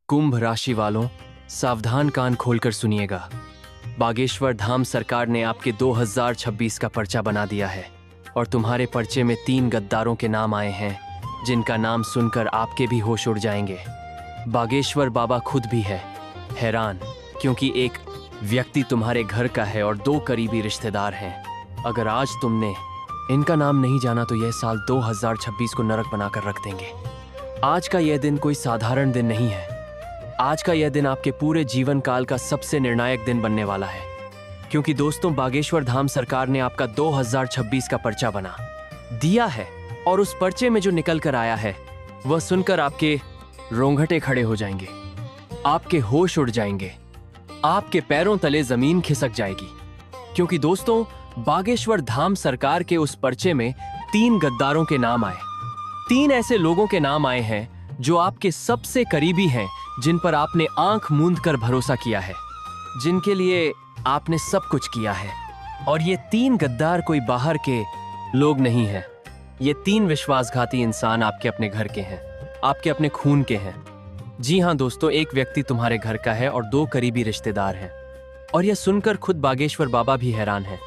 कुंभ राशि वालों, सावधान कान खोलकर सुनिएगा। बागेश्वर धाम सरकार ने आपके 2026 का पर्चा बना दिया है और तुम्हारे पर्चे में 3 गद्दारों के नाम आए हैं, जिनका नाम सुनकर आपके भी होश उड़ जाएंगे। बागेश्वर बाबा खुद भी है हैरान, क्योंकि एक व्यक्ति तुम्हारे घर का है और 2 करीबी रिश्तेदार हैं। अगर आज तुमने इनका नाम नहीं जाना तो यह साल 2026 को नरक बनाकर रख देंगे। आज का यह दिन कोई साधारण दिन नहीं है। आज का यह दिन आपके पूरे जीवन काल का सबसे निर्णायक दिन बनने वाला है, क्योंकि दोस्तों बागेश्वर धाम सरकार ने आपका 2026 का पर्चा बना दिया है और उस पर्चे में जो निकल कर आया है वह सुनकर आपके रोंगटे खड़े हो जाएंगे, आपके होश उड़ जाएंगे, आपके पैरों तले जमीन खिसक जाएगी। क्योंकि दोस्तों बागेश्वर धाम सरकार के उस पर्चे में 3 गद्दारों के नाम आए। 3 ऐसे लोगों के नाम आए हैं जो आपके सबसे करीबी हैं, जिन पर आपने आंख मूंद कर भरोसा किया है, जिनके लिए आपने सब कुछ किया है। और ये 3 गद्दार कोई बाहर के लोग नहीं हैं। ये 3 विश्वासघाती इंसान आपके अपने घर के हैं, आपके अपने खून के हैं। जी हाँ दोस्तों, एक व्यक्ति तुम्हारे घर का है और 2 करीबी रिश्तेदार हैं। और यह सुनकर खुद बागेश्वर बाबा भी हैरान हैं,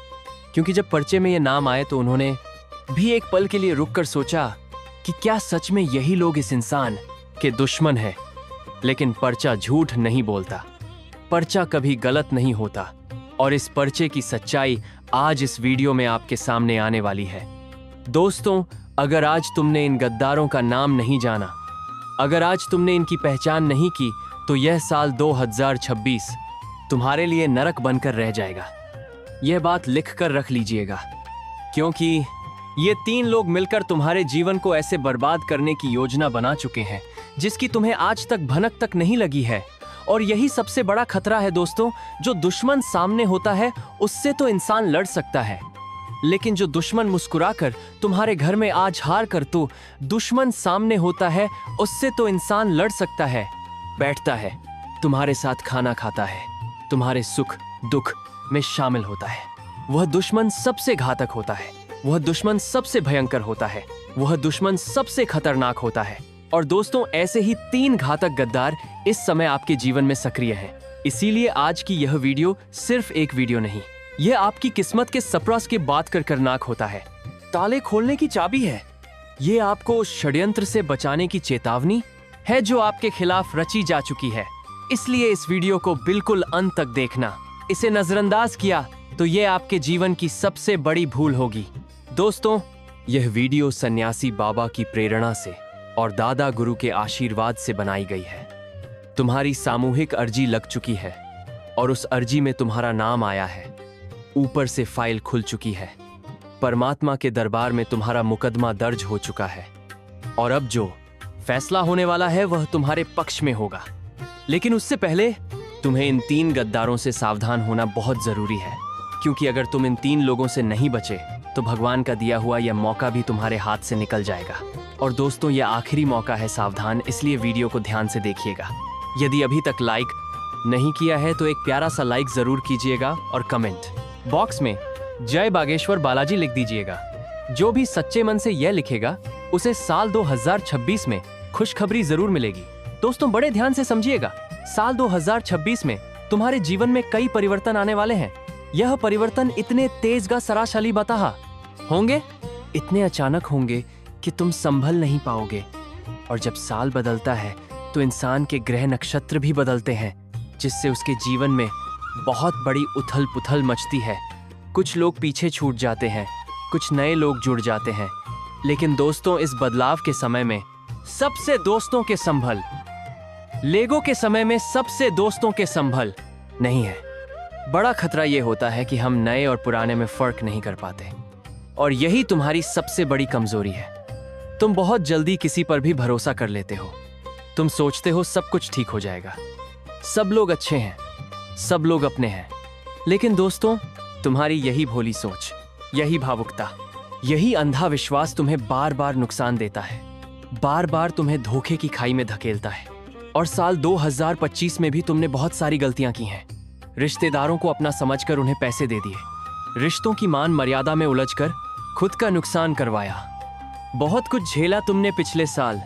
क्योंकि जब पर्चे में ये नाम आए तो उन्होंने भी एक पल के लिए रुककर सोचा कि क्या सच में यही लोग इस इंसान के दुश्मन हैं। लेकिन पर्चा झूठ नहीं बोलता, पर्चा कभी गलत नहीं होता, और इस पर्चे की सच्चाई आज इस वीडियो में आपके सामने आने वाली है। दोस्तों, अगर आज तुमने इन गद्दारों का नाम नहीं जाना, अगर आज तुमने इनकी पहचान नहीं की, तो यह साल 2026 तुम्हारे लिए नरक बनकर रह जाएगा। यह बात लिख कर रख लीजिएगा, क्योंकि ये 3 लोग मिलकर तुम्हारे जीवन को ऐसे बर्बाद करने की योजना बना चुके हैं जिसकी तुम्हें आज तक भनक तक नहीं लगी है। और यही सबसे बड़ा खतरा है दोस्तों। जो दुश्मन सामने होता है उससे तो इंसान लड़ सकता है, लेकिन जो दुश्मन मुस्कुराकर तुम्हारे घर में आज हार कर तो दुश्मन सामने होता है, उससे तो इंसान लड़ सकता है, बैठता है, तुम्हारे साथ खाना खाता है, तुम्हारे सुख दुख में शामिल होता है। वह दुश्मन सबसे घातक होता है, वह दुश्मन सबसे भयंकर होता है, वह दुश्मन सबसे खतरनाक होता है। और दोस्तों ऐसे ही 3 घातक गद्दार इस समय आपके जीवन में सक्रिय हैं। इसीलिए आज की यह वीडियो सिर्फ एक वीडियो नहीं, यह आपकी किस्मत के सप्रास के बात कर करनाक होता है, ताले खोलने की चाबी है। ये आपको षड्यंत्र से बचाने की चेतावनी है जो आपके खिलाफ रची जा चुकी है। इसलिए इस वीडियो को बिल्कुल अंत तक देखना। इसे नजरअंदाज किया तो ये आपके जीवन की सबसे बड़ी भूल होगी। दोस्तों, यह वीडियो सन्यासी बाबा की प्रेरणा से और दादा गुरु के आशीर्वाद से बनाई गई है। तुम्हारी सामूहिक अर्जी लग चुकी है और उस अर्जी में तुम्हारा नाम आया है। ऊपर से फाइल खुल चुकी है। परमात्मा के दरबार में तुम्हारा मुकदमा दर्ज हो चुका है और अब जो फैसला होने वाला है वह तुम्हारे पक्ष में होगा। लेकिन उससे पहले तुम्हें इन 3 गद्दारों से सावधान होना बहुत जरूरी है, क्योंकि अगर तुम इन 3 लोगों से नहीं बचे तो भगवान का दिया हुआ यह मौका भी तुम्हारे हाथ से निकल जाएगा। और दोस्तों यह आखिरी मौका है, सावधान, इसलिए वीडियो को ध्यान से देखिएगा। यदि अभी तक लाइक नहीं किया है तो एक प्यारा सा लाइक जरूर कीजिएगा और कमेंट बॉक्स में जय बागेश्वर बालाजी लिख दीजिएगा। जो भी सच्चे मन से यह लिखेगा उसे साल 2026 में खुशखबरी जरूर मिलेगी। दोस्तों बड़े ध्यान से समझिएगा, साल 2026 में तुम्हारे जीवन में कई परिवर्तन आने वाले हैं। यह परिवर्तन इतने तेज गा सराशाली बताहा होंगे, इतने अचानक होंगे कि तुम संभल नहीं पाओगे। और जब साल बदलता है तो इंसान के ग्रह नक्षत्र भी बदलते हैं, जिससे उसके जीवन में बहुत बड़ी उथल पुथल मचती है। कुछ लोग पीछे छूट जाते हैं, कुछ नए लोग जुड़ जाते हैं। लेकिन दोस्तों इस बदलाव के समय में सबसे दोस्तों के संभल, लेगो के समय में सबसे दोस्तों के संभल नहीं है। बड़ा खतरा यह होता है कि हम नए और पुराने में फर्क नहीं कर पाते, और यही तुम्हारी सबसे बड़ी कमजोरी है। तुम बहुत जल्दी किसी पर भी भरोसा कर लेते हो। तुम सोचते हो सब कुछ ठीक हो जाएगा, सब लोग अच्छे हैं, सब लोग अपने हैं। लेकिन दोस्तों तुम्हारी यही भोली सोच, यही भावुकता, यही अंधा विश्वास तुम्हें बार बार नुकसान देता है, बार बार तुम्हें धोखे की खाई में धकेलता है। और साल 2025 में भी तुमने बहुत सारी गलतियां की हैं। रिश्तेदारों को अपना समझकर उन्हें पैसे दे दिए, रिश्तों की मान मर्यादा में उलझकर खुद का नुकसान करवाया। बहुत कुछ झेला तुमने पिछले साल,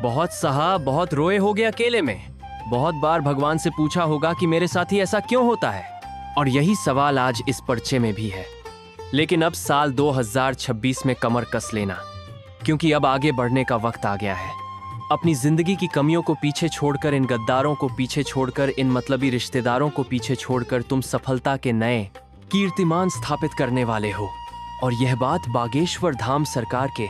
बहुत सहा, बहुत रोए होगे अकेले में। बहुत बार भगवान से पूछा होगा कि मेरे साथ ही ऐसा क्यों होता है, और यही सवाल आज इस पर्चे में भी है। लेकिन अब साल 2026 में कमर कस लेना, क्योंकि अब आगे बढ़ने का वक्त आ गया है। अपनी जिंदगी की कमियों को पीछे छोड़कर, इन गद्दारों को पीछे छोड़कर, इन मतलबी रिश्तेदारों को पीछे छोड़कर तुम सफलता के नए कीर्तिमान स्थापित करने वाले हो। और यह बात बागेश्वर धाम सरकार के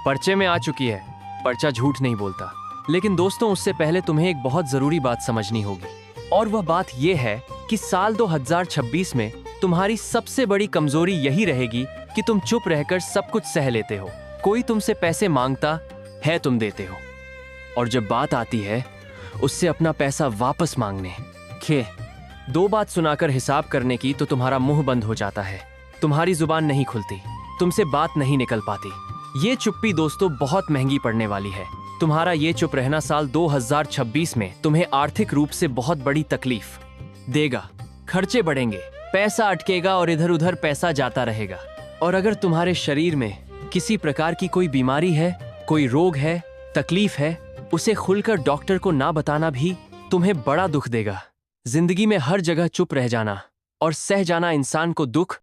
पर्चे में आ चुकी है। पर्चा झूठ नहीं बोलता। लेकिन दोस्तों, उससे पहले तुम्हें एक बहुत जरूरी बात समझनी होगी, और वह बात यह है कि साल 2026 में तुम्हारी सबसे बड़ी कमजोरी यही रहेगी कि तुम चुप रहकर सब कुछ सह लेते हो। कोई तुमसे पैसे मांगता है, तुम देते हो, और जब बात आती है उससे अपना पैसा वापस मांगने के 2 बात सुनाकर हिसाब करने की, तो तुम्हारा मुंह बंद हो जाता है, तुम्हारी जुबान नहीं खुलती, तुमसे बात नहीं निकल पाती। ये चुप्पी दोस्तों बहुत महंगी पड़ने वाली है। तुम्हारा ये चुप रहना साल 2026 में तुम्हें आर्थिक रूप से बहुत बड़ी तकलीफ देगा। खर्चे बढ़ेंगे, पैसा अटकेगा और इधर उधर पैसा जाता रहेगा। और अगर तुम्हारे शरीर में किसी प्रकार की कोई बीमारी है, कोई रोग है, तकलीफ है, उसे खुलकर डॉक्टर को ना बताना भी तुम्हें बड़ा दुख देगा। जिंदगी में हर जगह चुप रह जाना और सह जाना इंसान को दुख